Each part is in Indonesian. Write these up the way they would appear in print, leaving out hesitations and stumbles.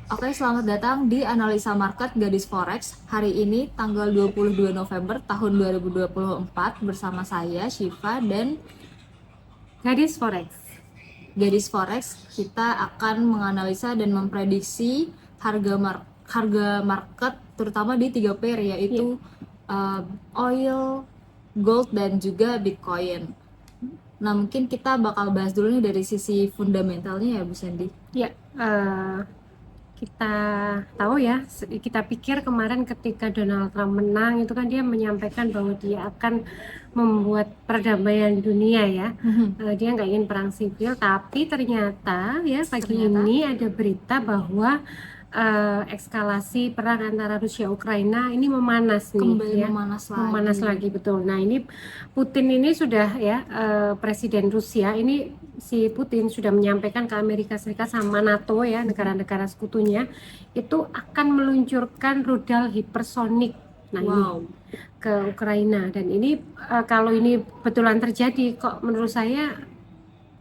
Oke, selamat datang di Analisa Market Gadis Forex. Hari ini tanggal 22 November tahun 2024 bersama saya Syifa dan Gadis Forex. Gadis Forex. Kita akan menganalisa dan memprediksi harga market terutama di 3 pair yaitu oil, gold dan juga Bitcoin. Nah, mungkin kita bakal bahas dulu nih dari sisi fundamentalnya ya Bu Sandy. Ya, kita tahu ya, kita pikir kemarin ketika Donald Trump menang itu kan dia menyampaikan bahwa dia akan membuat perdamaian dunia ya. Dia nggak ingin perang sipil, tapi ternyata ya pagi ini ada berita bahwa eskalasi perang antara Rusia Ukraina ini memanas nih, Kembali ya. memanas lagi, betul. Nah, ini Putin ini sudah ya, presiden Rusia ini, si Putin sudah menyampaikan ke Amerika Serikat sama NATO ya, negara-negara sekutunya itu akan meluncurkan rudal hipersonik. Nah, ini ke Ukraina, dan ini kalau ini betulan terjadi, kok menurut saya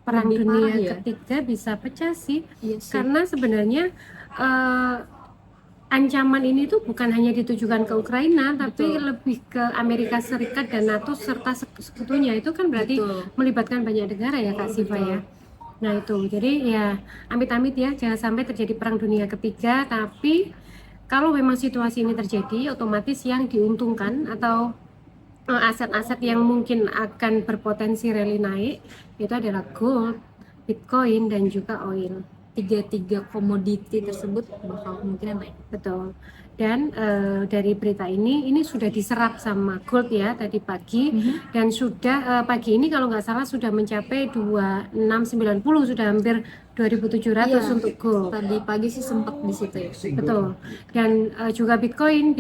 perang Lebih dunia parah ya? ketiga bisa pecah sih. Iya sih. Karena sebenarnya ancaman ini tuh bukan hanya ditujukan ke Ukraina, tapi lebih ke Amerika Serikat dan NATO serta sekutunya. Itu kan berarti melibatkan banyak negara ya Kak Siva ya. Nah itu, jadi ya amit-amit ya, jangan sampai terjadi perang dunia ketiga. Tapi kalau memang situasi ini terjadi, otomatis yang diuntungkan atau aset-aset yang mungkin akan berpotensi rally naik itu adalah gold, Bitcoin, dan juga oil. Tiga komoditi tersebut bakal kemungkinan naik. Betul. Dan dari berita ini sudah diserap sama gold ya tadi pagi, dan sudah pagi ini kalau nggak salah sudah mencapai 2690, sudah hampir 2700 untuk gold. Tadi pagi sih sempat di situ ya. Betul. Dan juga Bitcoin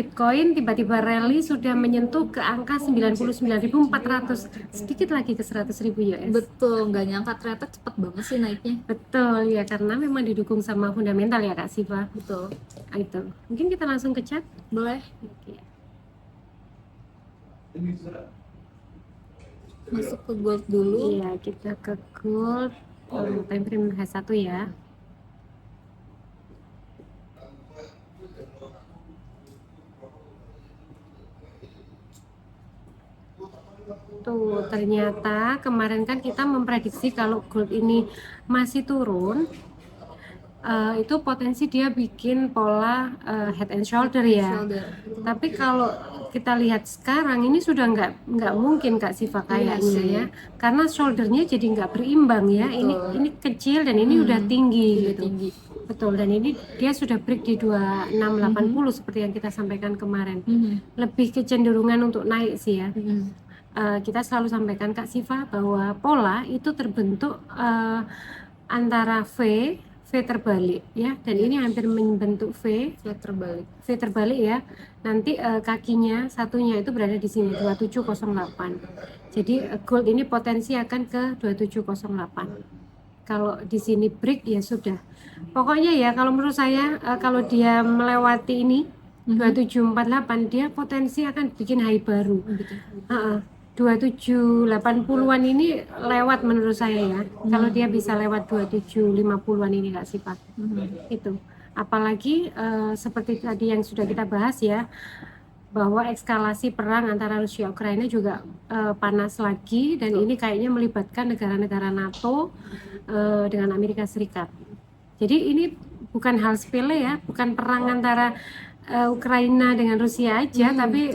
tiba-tiba rally sudah menyentuh ke angka 99.400, sedikit lagi ke 100.000 US. Betul, nggak nyangka ternyata cepet banget sih naiknya. Betul ya, karena memang didukung sama fundamental ya Kak Siva. Betul. Itu. Mungkin kita langsung ke chat. Boleh. Oke. Masuk ke gold dulu. Iya, kita ke gold. Time frame H1 ya. Tuh, ternyata kemarin kan kita memprediksi kalau gold ini masih turun, itu potensi dia bikin pola head and shoulder ya. Tapi kalau kita lihat sekarang ini sudah nggak mungkin Kak Siva kayaknya ya, karena shouldernya jadi nggak berimbang ya. Ini kecil dan ini udah tinggi gitu. Betul, dan ini dia sudah break di 2680 seperti yang kita sampaikan kemarin. Lebih kecenderungan untuk naik sih ya. Kita selalu sampaikan Kak Siva bahwa pola itu terbentuk antara V terbalik ya, dan ini hampir membentuk V terbalik ya. Nanti kakinya satunya itu berada di sini 2708. Jadi gold ini potensi akan ke 2708. Kalau di sini break ya sudah. Pokoknya ya kalau menurut saya kalau dia melewati ini 2748, dia potensi akan bikin high baru. 2780-an ini lewat menurut saya ya. Kalau dia bisa lewat 2750-an ini Kak Sipa. Itu. Apalagi seperti tadi yang sudah kita bahas ya, bahwa eskalasi perang antara Rusia Ukraina juga panas lagi, dan ini kayaknya melibatkan negara-negara NATO dengan Amerika Serikat. Jadi ini bukan hal sepele ya, bukan perang antara Ukraina dengan Rusia aja, tapi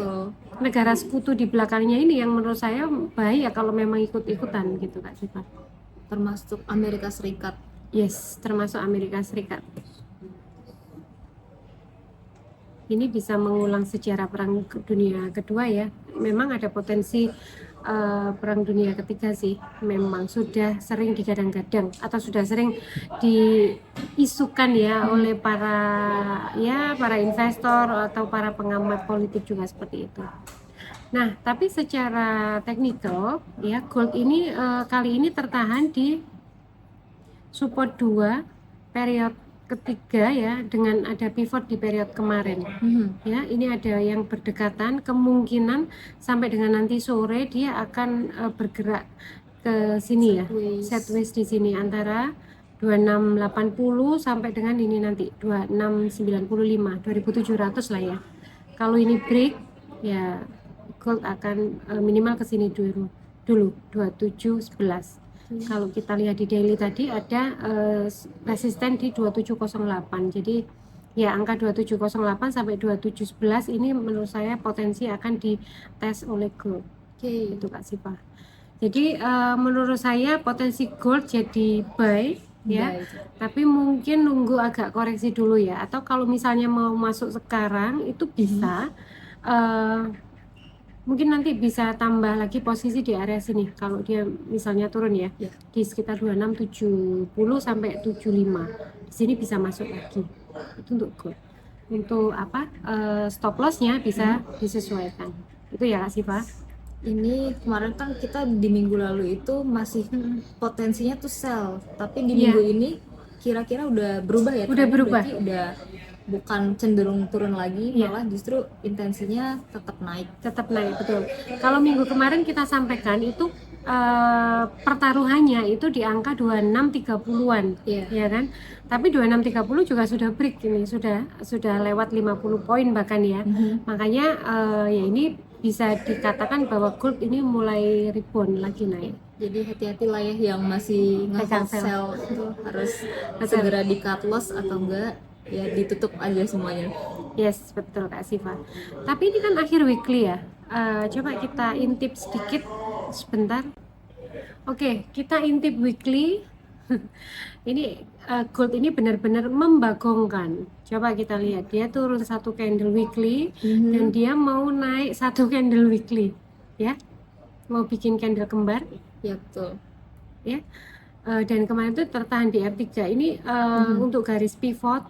negara sekutu di belakangnya ini yang menurut saya bahaya kalau memang ikut-ikutan gitu Kak Siva. Termasuk Amerika Serikat. Yes, termasuk Amerika Serikat. Ini bisa mengulang sejarah perang dunia kedua ya. Memang ada potensi perang dunia ketiga sih. Memang sudah sering digadang-gadang atau sudah sering diisukan ya oleh para investor atau para pengamat politik juga seperti itu. Nah, tapi secara teknikal ya, gold ini kali ini tertahan di support 2 periode ketiga ya, dengan ada pivot di periode kemarin. Ya, ini ada yang berdekatan, kemungkinan sampai dengan nanti sore dia akan bergerak ke sini ya, sideways di sini antara 2680 sampai dengan ini nanti 2695, 2700 lah ya. Kalau ini break ya gold akan minimal ke sini dulu 2711. Kalau kita lihat di daily tadi ada resisten di 2708. Jadi ya angka 2708 sampai 2711 ini menurut saya potensi akan dites oleh gold. Oke. Itu Kak Sipa. Jadi menurut saya potensi gold jadi buy ya. Baik. Tapi mungkin nunggu agak koreksi dulu ya. Atau kalau misalnya mau masuk sekarang itu bisa mungkin nanti bisa tambah lagi posisi di area sini kalau dia misalnya turun ya, Ya. di sekitar 2670 sampai 75 di sini bisa masuk lagi. Itu untuk gold. Untuk apa stop lossnya bisa disesuaikan. Itu ya Kak Siva. Ini kemarin kan kita di minggu lalu itu masih potensinya tuh sell, tapi di Iya. minggu ini kira-kira udah berubah ya? Udah trennya? berubah. Berarti udah bukan cenderung turun lagi, Iya. malah justru intensinya tetap naik. Tetap naik, betul. Kalau minggu kemarin kita sampaikan itu pertaruhannya itu di angka 2630-an, Iya. ya kan? Tapi 2630 juga sudah break ini, sudah lewat 50 poin bahkan ya. Makanya ya ini bisa dikatakan bahwa gold ini mulai rebound lagi naik. Jadi hati-hati lah ya yang masih Pegang nge-hold sell itu harus Betul. segera di cut loss atau enggak ya ditutup aja semuanya. Yes, betul Kak Siva. Tapi ini kan akhir weekly ya. Coba kita intip sedikit sebentar. Oke, kita intip weekly. Ini gold ini benar-benar membagongkan. Coba kita lihat, dia turun satu candle weekly dan dia mau naik satu candle weekly, ya. Mau bikin candle kembar, Ya betul. ya. Dan kemarin itu tertahan di R3. Ini untuk garis pivot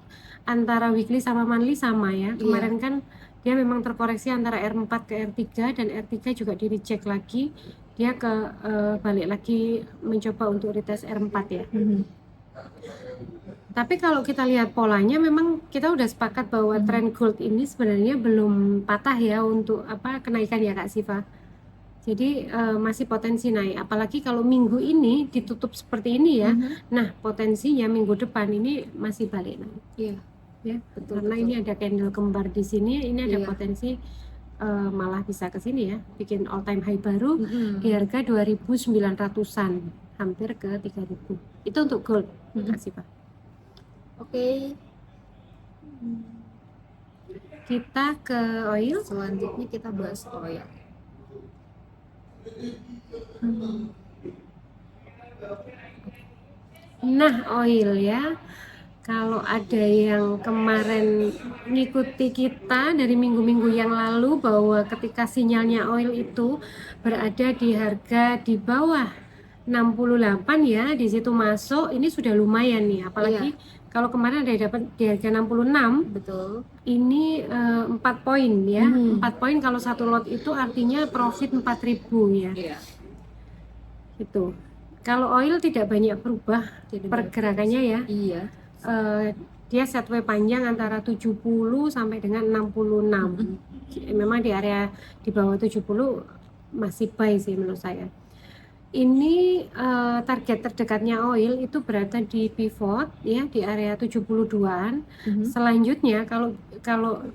antara weekly sama monthly sama ya. Kemarin kan dia memang terkoreksi antara R4 ke R3 dan R3 juga di reject lagi. Dia balik lagi mencoba untuk retest R4 ya. Tapi kalau kita lihat polanya memang kita udah sepakat bahwa tren gold ini sebenarnya belum patah ya untuk kenaikan ya Kak Siva. Jadi masih potensi naik, apalagi kalau minggu ini ditutup seperti ini ya. Nah, potensinya minggu depan ini masih balik naik. Iya. Ya, Betul, karena betul. ini ada candle kembar di sini, ini ada Iya. potensi malah bisa ke sini ya, bikin all time high baru Mm-mm. di harga 2.900-an, hampir ke 3.000. Itu untuk gold, Kak Siva. Oke, Kita ke oil. selanjutnya kita bahas oil. Nah, oil ya. Kalau ada yang kemarin ngikuti kita dari minggu-minggu yang lalu bahwa ketika sinyalnya oil itu berada di harga di bawah 68 ya, di situ masuk, ini sudah lumayan nih. Apalagi kalau kemarin ada dapat di harga 66, Betul. ini 4 poin ya. 4 poin kalau satu lot itu artinya profit 4.000 ya. Iya. Gitu. Kalau oil tidak banyak berubah Tidak pergerakannya ya. Iya. Dia setway panjang antara 70 sampai dengan 66. Memang di area di bawah 70 masih buy sih menurut saya. Ini target terdekatnya oil itu berada di pivot ya di area 72-an. Selanjutnya kalau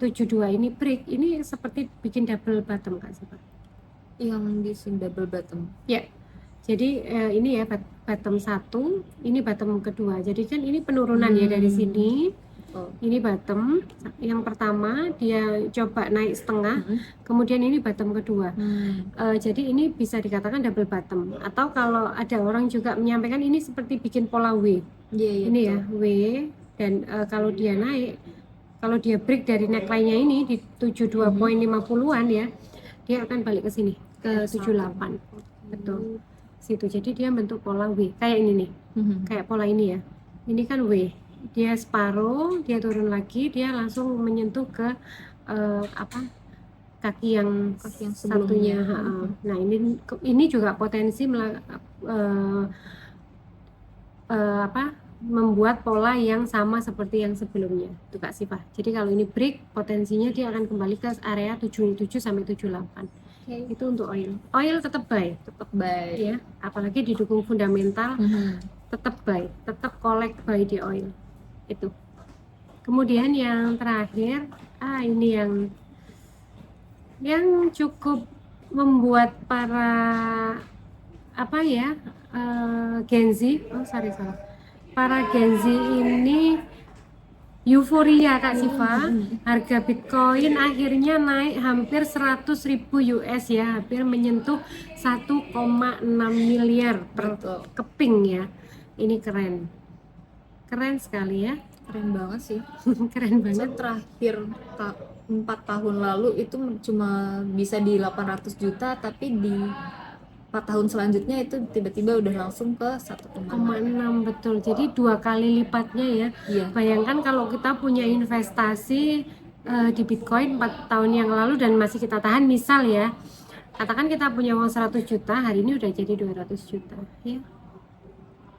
72 ini break, ini seperti bikin double bottom Kak Siva. Yang di sini double bottom. Ya. Jadi ini ya bottom 1, ini bottom kedua. Jadi kan ini penurunan ya dari sini. Ini bottom yang pertama, dia coba naik setengah, kemudian ini bottom kedua. Jadi ini bisa dikatakan double bottom. Atau kalau ada orang juga menyampaikan ini seperti bikin pola W. Iya, Ini ya W, dan kalau dia naik, kalau dia break dari neckline-nya ini di 72.50-an ya, dia akan balik ke sini ke 78. Betul. Situ. Jadi dia bentuk pola W kayak ini nih, kayak pola ini ya. Ini kan W, dia separuh, dia turun lagi, dia langsung menyentuh ke kaki yang satunya. Nah ini juga potensi membuat pola yang sama seperti yang sebelumnya tuh Kak Siva. Jadi kalau ini break, potensinya dia akan kembali ke area 77 sampai 78. Itu untuk oil. Oil tetap buy Tetap baik. ya, apalagi didukung fundamental tetap buy, tetap collect buy di oil itu. Kemudian yang terakhir, ini yang cukup membuat para apa ya, Gen Z, para Gen Z ini euforia Kak Siva. Harga Bitcoin akhirnya naik hampir 100.000 US ya, hampir menyentuh 1,6 miliar per Betul. keping ya. Ini keren sekali ya. Keren banget sih. Keren banget. Terakhir 4 tahun lalu itu cuma bisa di 800 juta, tapi di 4 tahun selanjutnya itu tiba-tiba udah langsung ke 1,6. Betul, jadi 2 kali lipatnya ya. Iya. Bayangkan kalau kita punya investasi di Bitcoin 4 tahun yang lalu dan masih kita tahan, misal ya, katakan kita punya uang 100 juta, hari ini udah jadi 200 juta ya.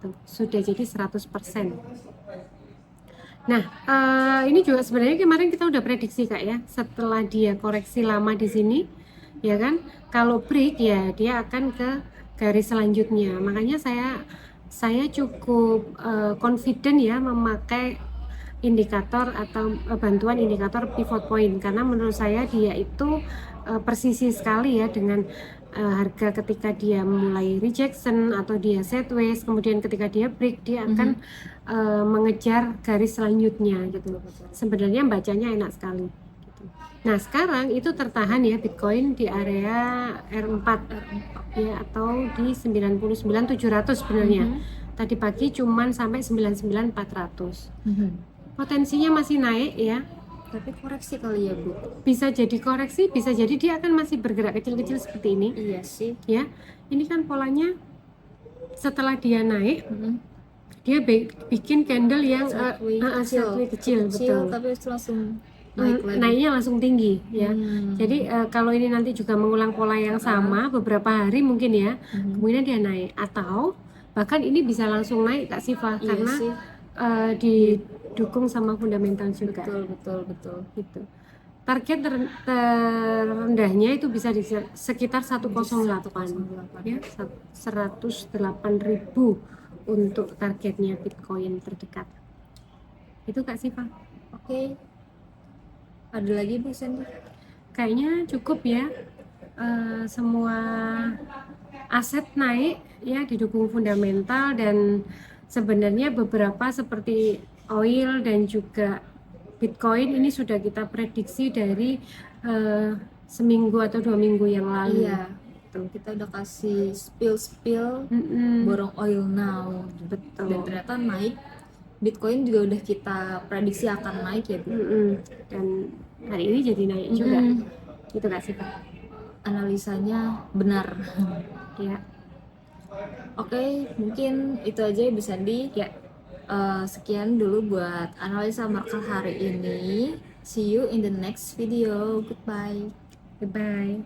Tuh, sudah jadi 100%. Nah, ini juga sebenarnya kemarin kita udah prediksi Kak ya, setelah dia koreksi lama di sini, ya kan, kalau break ya dia akan ke garis selanjutnya. Makanya saya cukup confident ya memakai indikator atau bantuan indikator pivot point, karena menurut saya dia itu presisi sekali ya dengan harga ketika dia mulai rejection atau dia sideways, kemudian ketika dia break dia akan mengejar garis selanjutnya gitu. Sebenarnya bacanya enak sekali gitu. Nah sekarang itu tertahan ya Bitcoin di area R4 ya, atau di 99.700 sebenarnya. Tadi pagi cuman sampai 99.400. Potensinya masih naik ya, Tapi koreksi kali ya Bu. bisa jadi koreksi, bisa jadi dia akan masih bergerak kecil-kecil seperti ini Iya sih. ya. Ini kan polanya setelah dia naik, dia bikin candle yang sideways kecil, betul. Tapi itu langsung naik lagi. Naiknya langsung tinggi ya. Jadi kalau ini nanti juga mengulang pola yang sama beberapa hari mungkin ya, kemudian dia naik, atau bahkan ini bisa langsung naik Kak Siva, Iya karena sih. didukung sama fundamental juga. Betul. Gitu. Target terendahnya itu bisa di sekitar 108 ya, 108.000 untuk targetnya Bitcoin terdekat. Itu Kak Siva. Oke. Ada lagi Bu Sandy? Kayaknya cukup ya. Semua aset naik ya, didukung fundamental, dan sebenarnya beberapa seperti oil dan juga Bitcoin ini sudah kita prediksi dari seminggu atau 2 minggu yang lalu. Iya. Kita udah kasih spill borong oil now. Betul. Dan ternyata naik. Bitcoin juga udah kita prediksi akan naik ya Bu. Dan hari ini jadi naik juga. Gitu Kak Siva. Analisanya benar. Ya. Oke, mungkin itu aja ya Bu Sandy. Ya. Sekian dulu buat analisa market hari ini. See you in the next video. Goodbye. Goodbye.